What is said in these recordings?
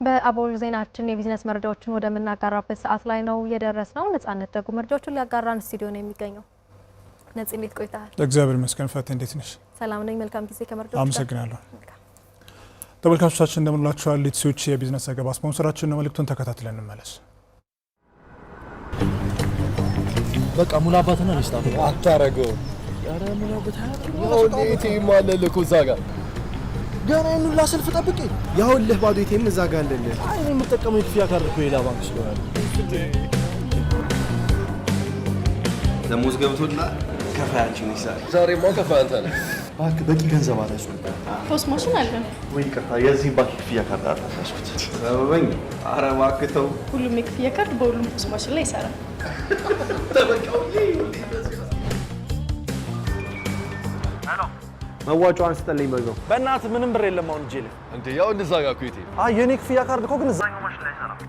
በአቦል ዜናችን የቢዝነስ መረጃዎችን ወደምናጋራበት ሰዓት ላይ ነው የደረስነው። ነጻነት ደግሞ መረጃዎችን ሊያጋራን ስቱዲዮ ነው የሚገኘው። ነጽ እንዴት ቆይተሃል? እግዚአብሔር ይመስገን። ፈት እንዴት ነሽ? ሰላም ነኝ። መልካም ጊዜ ከመረጃዎች። አመሰግናለሁ። ተመልካቾቻችን እንደምንላችኋል። ኢትሶች የቢዝነስ ዘገባ ስፖንሰራችን ነው። መልእክቱን ተከታትለን እንመለስ። በቃ ሙላ አባትና ነው ስታፍ አታረገው። ያረ ሙላ በታያችሁ ነው ኤቲኤም አለልህ እዛ ጋር ገና ይኑላ ሰልፍ ጠብቄ ያውልህ ባዶ ኤቲኤም እዛ ጋር አለልህ። አይ እኔ የምጠቀመው የክፍያ ካርድ እኮ ሌላ ባንክ ስለሆነ ደሞዝ ገብቶልሃል? ከፋያችን ይሳል። ዛሬማ ከፋይ አንተ ነህ። እባክህ በቂ ገንዘብ አላችሁ። ፖስት ማሽን አለ ወይ? ይቅርታ የዚህ ባንክ ክፍያ ካርድ አላሳስኩት። ሰበበኝ። ኧረ እባክህ ተው። ሁሉም የክፍያ ካርድ በሁሉም ፖስት ማሽን ላይ ይሰራል። ተበቃው መዋጮዋን ስጠልኝ በዛው። በእናትህ ምንም ብር የለም አሁን እጄ ላይ። እንዴ ያው እንደዛ ጋር እኮ ኤቲኤም። አይ የኔ ክፍያ ካርድ እኮ ግን እዛኛው ማሽን ላይ ይሰራል።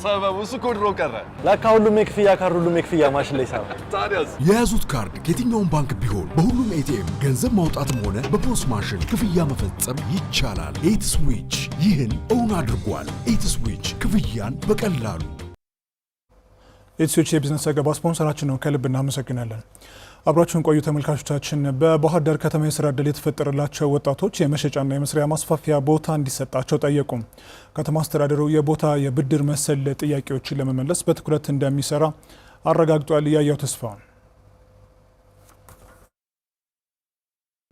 ሰበቡ እሱ እኮ ድሮ ቀረ። ለካ ሁሉም የክፍያ ካርድ ሁሉም የክፍያ ማሽን ላይ ይሰራል። ታዲያስ የያዙት ካርድ ከየትኛውም ባንክ ቢሆን በሁሉም ኤቲኤም ገንዘብ ማውጣትም ሆነ በፖስ ማሽን ክፍያ መፈጸም ይቻላል። ኢትስዊች ይህን እውን አድርጓል። ኢትስዊች ክፍያን በቀላሉ። ኢትሶች የቢዝነስ ዘገባ ስፖንሰራችን ነው። ከልብ እናመሰግናለን። አብራችሁን ቆዩ ተመልካቾቻችን። በባህር ዳር ከተማ የስራ ዕድል የተፈጠረላቸው ወጣቶች የመሸጫና የመስሪያ ማስፋፊያ ቦታ እንዲሰጣቸው ጠየቁ። ከተማ አስተዳደሩ የቦታ የብድር መሰል ጥያቄዎችን ለመመለስ በትኩረት እንደሚሰራ አረጋግጧል። ያያው ተስፋው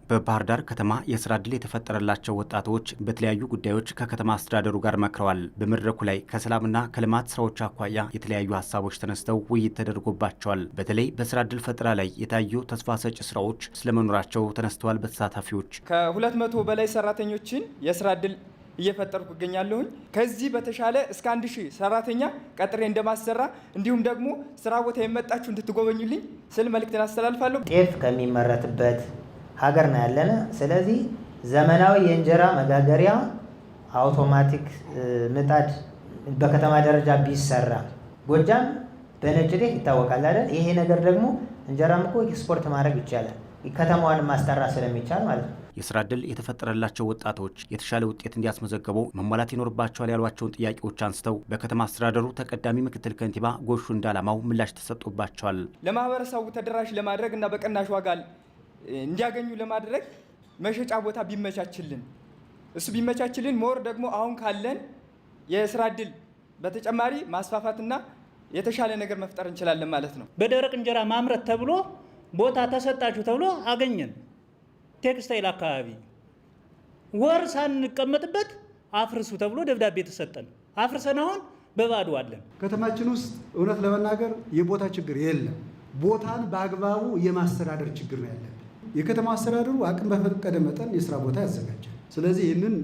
በባህር ዳር ከተማ የስራ ዕድል የተፈጠረላቸው ወጣቶች በተለያዩ ጉዳዮች ከከተማ አስተዳደሩ ጋር መክረዋል። በመድረኩ ላይ ከሰላምና ከልማት ስራዎች አኳያ የተለያዩ ሀሳቦች ተነስተው ውይይት ተደርጎባቸዋል። በተለይ በስራ ዕድል ፈጠራ ላይ የታዩ ተስፋ ሰጪ ስራዎች ስለመኖራቸው ተነስተዋል። በተሳታፊዎች ከ200 በላይ ሰራተኞችን የስራ ዕድል እየፈጠርኩ እገኛለሁኝ። ከዚህ በተሻለ እስከ 1000 ሰራተኛ ቀጥሬ እንደማሰራ እንዲሁም ደግሞ ስራ ቦታ የመጣችሁ እንድትጎበኙልኝ ስል መልእክትን አስተላልፋለሁ። ጤፍ ከሚመረትበት ሀገር ነው ያለነ። ስለዚህ ዘመናዊ የእንጀራ መጋገሪያ አውቶማቲክ ምጣድ በከተማ ደረጃ ቢሰራ፣ ጎጃም በነጭ ጤፍ ይታወቃል አይደል? ይሄ ነገር ደግሞ እንጀራም እኮ ኤክስፖርት ማድረግ ይቻላል፣ ከተማዋን ማስጠራት ስለሚቻል ማለት ነው። የስራ ዕድል የተፈጠረላቸው ወጣቶች የተሻለ ውጤት እንዲያስመዘግቡ መሟላት ይኖርባቸዋል ያሏቸውን ጥያቄዎች አንስተው በከተማ አስተዳደሩ ተቀዳሚ ምክትል ከንቲባ ጎሹ እንዳላማው ምላሽ ተሰጥቶባቸዋል። ለማህበረሰቡ ተደራሽ ለማድረግ እና በቅናሽ ዋጋ እንዲያገኙ ለማድረግ መሸጫ ቦታ ቢመቻችልን፣ እሱ ቢመቻችልን ሞር ደግሞ አሁን ካለን የስራ ዕድል በተጨማሪ ማስፋፋትና የተሻለ ነገር መፍጠር እንችላለን ማለት ነው። በደረቅ እንጀራ ማምረት ተብሎ ቦታ ተሰጣችሁ ተብሎ አገኘን። ቴክስታይል አካባቢ ወር ሳንቀመጥበት አፍርሱ ተብሎ ደብዳቤ ተሰጠን። አፍርሰን አሁን በባዶ አለን። ከተማችን ውስጥ እውነት ለመናገር የቦታ ችግር የለም። ቦታን በአግባቡ የማስተዳደር ችግር ነው ያለብን። የከተማ አስተዳደሩ አቅም በፈቀደ መጠን የስራ ቦታ ያዘጋጃል። ስለዚህ ይህንን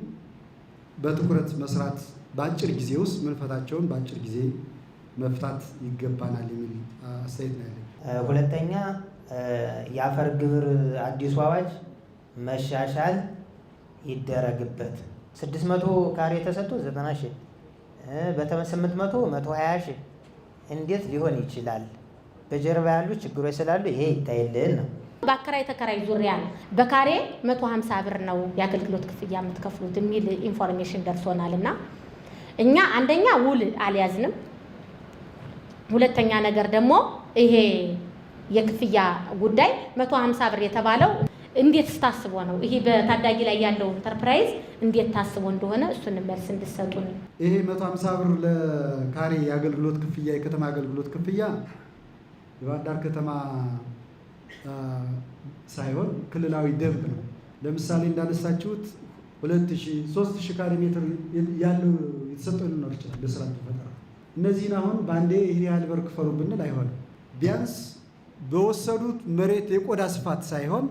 በትኩረት መስራት፣ በአጭር ጊዜ ውስጥ ምንፈታቸውን በአጭር ጊዜ መፍታት ይገባናል የሚል አስተያየት ነው ያለኝ። ሁለተኛ የአፈር ግብር አዲሱ አዋጅ መሻሻል ይደረግበት። 600 ካሬ ተሰጥቶ 90 ሺህ በ800 120 ሺህ እንዴት ሊሆን ይችላል? በጀርባ ያሉ ችግሮች ስላሉ ይሄ ይታይልን ነው። በአከራይ ተከራይ ዙሪያ በካሬ 150 ብር ነው የአገልግሎት ክፍያ የምትከፍሉት የሚል ኢንፎርሜሽን ደርሶናልና እኛ አንደኛ ውል አልያዝንም፣ ሁለተኛ ነገር ደግሞ ይሄ የክፍያ ጉዳይ 150 ብር የተባለው እንዴት ታስቦ ነው? ይሄ በታዳጊ ላይ ያለው ኢንተርፕራይዝ እንዴት ታስቦ እንደሆነ እሱን መልስ እንድትሰጡን። ይሄ 150 ብር ለካሬ የአገልግሎት ክፍያ የከተማ አገልግሎት ክፍያ የባህር ዳር ከተማ ሳይሆን ክልላዊ ደንብ ነው። ለምሳሌ እንዳነሳችሁት 2000 3000 ካሬ ሜትር ያለው የተሰጠው ሊኖር ይችላል ለስራ ተፈጠረ። እነዚህን አሁን ባንዴ ይሄን ያህል ብር ክፈሉ ብንል አይሆንም። ቢያንስ በወሰዱት መሬት የቆዳ ስፋት ሳይሆን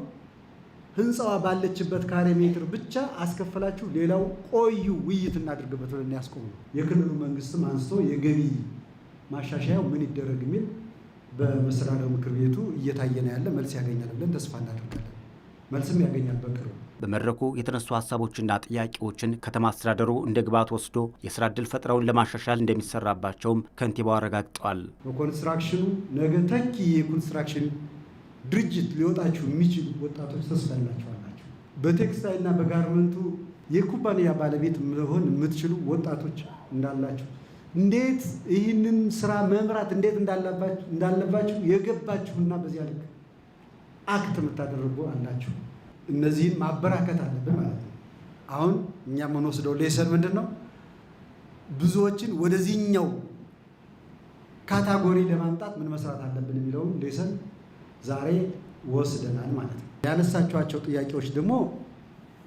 ህንፃዋ ባለችበት ካሬ ሜትር ብቻ አስከፈላችሁ፣ ሌላው ቆዩ ውይይት እናድርግበት ብለን ያስቆሙ። የክልሉ መንግስትም አንስቶ የገቢ ማሻሻያው ምን ይደረግ የሚል በመስተዳድር ምክር ቤቱ እየታየ ነው ያለ። መልስ ያገኛል ብለን ተስፋ እናደርጋለን። መልስም ያገኛል በቅርቡ። በመድረኩ የተነሱ ሀሳቦችና ጥያቄዎችን ከተማ አስተዳደሩ እንደ ግብዓት ወስዶ የስራ ዕድል ፈጠራውን ለማሻሻል እንደሚሰራባቸውም ከንቲባው አረጋግጠዋል። በኮንስትራክሽኑ ነገ ተኪ የኮንስትራክሽን ድርጅት ሊወጣችሁ የሚችሉ ወጣቶች ተስፋ ያላቸው አላቸው። በቴክስታይልና በጋርመንቱ የኩባንያ ባለቤት መሆን የምትችሉ ወጣቶች እንዳላችሁ እንዴት ይህንን ስራ መምራት እንዴት እንዳለባችሁ የገባችሁና በዚያ ልክ አክት የምታደርጉ አላችሁ። እነዚህን ማበራከት አለብን ማለት ነው። አሁን እኛ የምንወስደው ሌሰን ምንድን ነው? ብዙዎችን ወደዚህኛው ካታጎሪ ለማምጣት ምን መስራት አለብን የሚለውን ሌሰን ዛሬ ወስደናል ማለት ነው። ያነሳችኋቸው ጥያቄዎች ደግሞ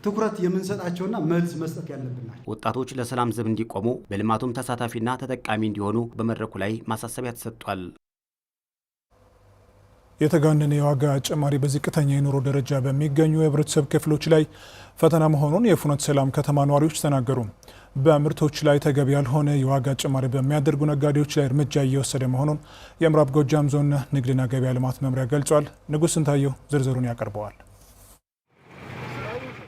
ትኩረት የምንሰጣቸውና መልስ መስጠት ያለብናል። ወጣቶች ለሰላም ዘብ እንዲቆሙ በልማቱም ተሳታፊና ተጠቃሚ እንዲሆኑ በመድረኩ ላይ ማሳሰቢያ ተሰጥቷል። የተጋነነ የዋጋ ጭማሪ በዝቅተኛ የኑሮ ደረጃ በሚገኙ የህብረተሰብ ክፍሎች ላይ ፈተና መሆኑን የፍኖተ ሰላም ከተማ ነዋሪዎች ተናገሩ። በምርቶች ላይ ተገቢ ያልሆነ የዋጋ ጭማሪ በሚያደርጉ ነጋዴዎች ላይ እርምጃ እየወሰደ መሆኑን የምዕራብ ጎጃም ዞን ንግድና ገበያ ልማት መምሪያ ገልጿል። ንጉስ ስንታየው ዝርዝሩን ያቀርበዋል።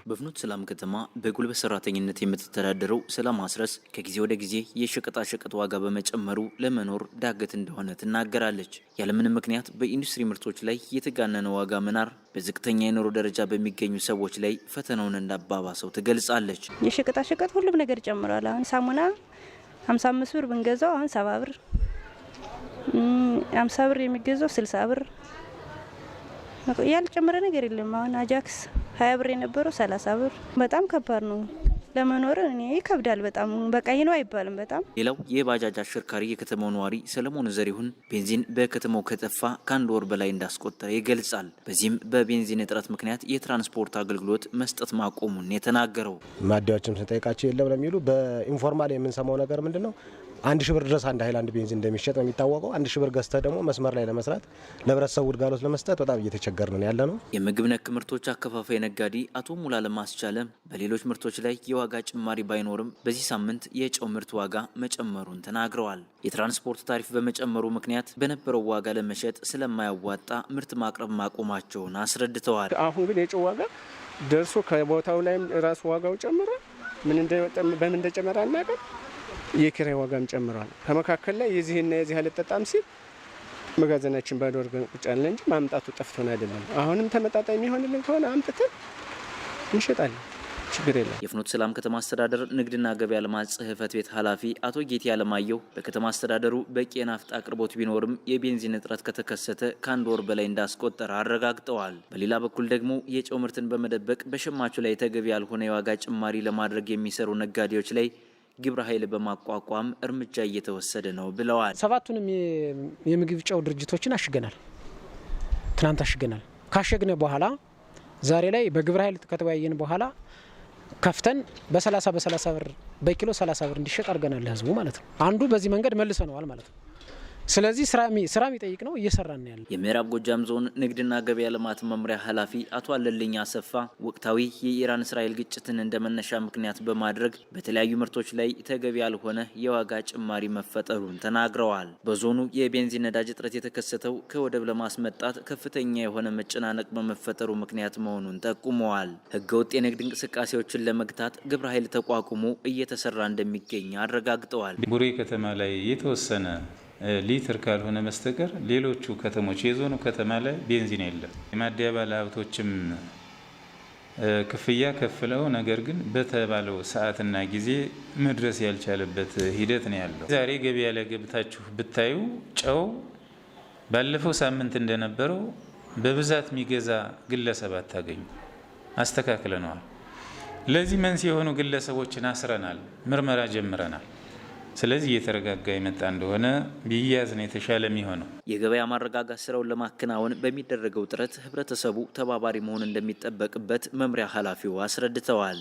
በፍኖተ ሰላም ከተማ በጉልበት ሰራተኝነት የምትተዳደረው ሰላም አስረስ ከጊዜ ወደ ጊዜ የሸቀጣሸቀጥ ዋጋ በመጨመሩ ለመኖር ዳገት እንደሆነ ትናገራለች። ያለምንም ምክንያት በኢንዱስትሪ ምርቶች ላይ የተጋነነ ዋጋ መናር በዝቅተኛ የኑሮ ደረጃ በሚገኙ ሰዎች ላይ ፈተናውን እንዳባባሰው ትገልጻለች። የሸቀጣሸቀጥ ሁሉም ነገር ጨምሯል። አሁን ሳሙና 55 ብር ብንገዛው አሁን 70 ብር፣ 50 ብር የሚገዛው 60 ብር፣ ያልጨመረ ነገር የለም። አሁን አጃክስ 20 ብር የነበረው 30 ብር። በጣም ከባድ ነው ለመኖር፣ እኔ ይከብዳል በጣም። በቃ ይሄ ነው አይባልም በጣም። ሌላው የባጃጅ አሽከርካሪ የከተማው ነዋሪ ሰለሞን ዘሪሁን ቤንዚን በከተማው ከጠፋ ከአንድ ወር በላይ እንዳስቆጠረ ይገልጻል። በዚህም በቤንዚን እጥረት ምክንያት የትራንስፖርት አገልግሎት መስጠት ማቆሙን የተናገረው። ማደያዎችም ስንጠይቃቸው የለም ለሚሉ በኢንፎርማል የምንሰማው ነገር ምንድነው 1 ሺህ ብር ድረስ አንድ ሃይላንድ ቤንዚን እንደሚሸጥ ነው የሚታወቀው። 1 ሺህ ብር ገዝተህ ደግሞ መስመር ላይ ለመስራት ለህብረተሰቡ ግልጋሎት ለመስጠት በጣም እየተቸገርን ያለ ነው። የምግብ ነክ ምርቶች አከፋፋይ ነጋዴ አቶ ሙላለም አስቻለም በሌሎች ምርቶች ላይ የዋጋ ጭማሪ ባይኖርም በዚህ ሳምንት የጨው ምርት ዋጋ መጨመሩን ተናግረዋል። የትራንስፖርት ታሪፍ በመጨመሩ ምክንያት በነበረው ዋጋ ለመሸጥ ስለማያዋጣ ምርት ማቅረብ ማቆማቸውን አስረድተዋል። አሁን ግን የጨው ዋጋ ደርሶ ከቦታው ላይም ራሱ ዋጋው ጨምሯል። በምን እንደጨመረ አናውቅም። የኪራይ ዋጋም ጨምሯል። ከመካከል ላይ የዚህና የዚህ አልጠጣም ሲል መጋዘናችን ባዶ አድርገን ቁጭ አልን እንጂ ማምጣቱ ጠፍቶን አይደለም። አሁንም ተመጣጣኝ የሚሆንልን ከሆነ አምጥተን እንሸጣለን፣ ችግር የለም። የፍኖተ ሰላም ከተማ አስተዳደር ንግድና ገበያ ልማት ጽሕፈት ቤት ኃላፊ አቶ ጌቴ አለማየሁ በከተማ አስተዳደሩ በቂ የናፍጣ አቅርቦት ቢኖርም የቤንዚን እጥረት ከተከሰተ ከአንድ ወር በላይ እንዳስቆጠረ አረጋግጠዋል። በሌላ በኩል ደግሞ የጨው ምርትን በመደበቅ በሸማቹ ላይ ተገቢ ያልሆነ የዋጋ ጭማሪ ለማድረግ የሚሰሩ ነጋዴዎች ላይ ግብረ ኃይል በማቋቋም እርምጃ እየተወሰደ ነው ብለዋል። 7ቱንም የምግብ ጨው ድርጅቶችን አሽገናል። ትናንት አሽገናል። ካሸግነ በኋላ ዛሬ ላይ በግብረ ኃይል ከተወያየን በኋላ ከፍተን በ30 ብር በኪሎ 30 ብር እንዲሸጥ አድርገናል ለህዝቡ ማለት ነው። አንዱ በዚህ መንገድ መልሰነዋል ማለት ነው። ስለዚህ ስራ የሚጠይቅ ነው፣ እየሰራን ያለ። የምዕራብ ጎጃም ዞን ንግድና ገበያ ልማት መምሪያ ኃላፊ አቶ አለልኝ አሰፋ ወቅታዊ የኢራን እስራኤል ግጭትን እንደመነሻ ምክንያት በማድረግ በተለያዩ ምርቶች ላይ ተገቢ ያልሆነ የዋጋ ጭማሪ መፈጠሩን ተናግረዋል። በዞኑ የቤንዚን ነዳጅ እጥረት የተከሰተው ከወደብ ለማስመጣት ከፍተኛ የሆነ መጨናነቅ በመፈጠሩ ምክንያት መሆኑን ጠቁመዋል። ህገወጥ የንግድ እንቅስቃሴዎችን ለመግታት ግብረ ኃይል ተቋቁሞ እየተሰራ እንደሚገኝ አረጋግጠዋል። ቡሬ ከተማ ላይ የተወሰነ ሊትር ካልሆነ በስተቀር ሌሎቹ ከተሞች የዞኑ ከተማ ላይ ቤንዚን የለም። የማደያ ባለ ሀብቶችም ክፍያ ከፍለው ነገር ግን በተባለው ሰዓትና ጊዜ መድረስ ያልቻለበት ሂደት ነው ያለው። ዛሬ ገበያ ላይ ገብታችሁ ብታዩ ጨው ባለፈው ሳምንት እንደነበረው በብዛት የሚገዛ ግለሰብ አታገኙ። አስተካክለነዋል። ለዚህ መንስኤ የሆኑ ግለሰቦችን አስረናል፣ ምርመራ ጀምረናል። ስለዚህ እየተረጋጋ የመጣ እንደሆነ ቢያዝ ነው የተሻለ የሚሆነው። የገበያ ማረጋጋት ስራውን ለማከናወን በሚደረገው ጥረት ህብረተሰቡ ተባባሪ መሆን እንደሚጠበቅበት መምሪያ ኃላፊው አስረድተዋል።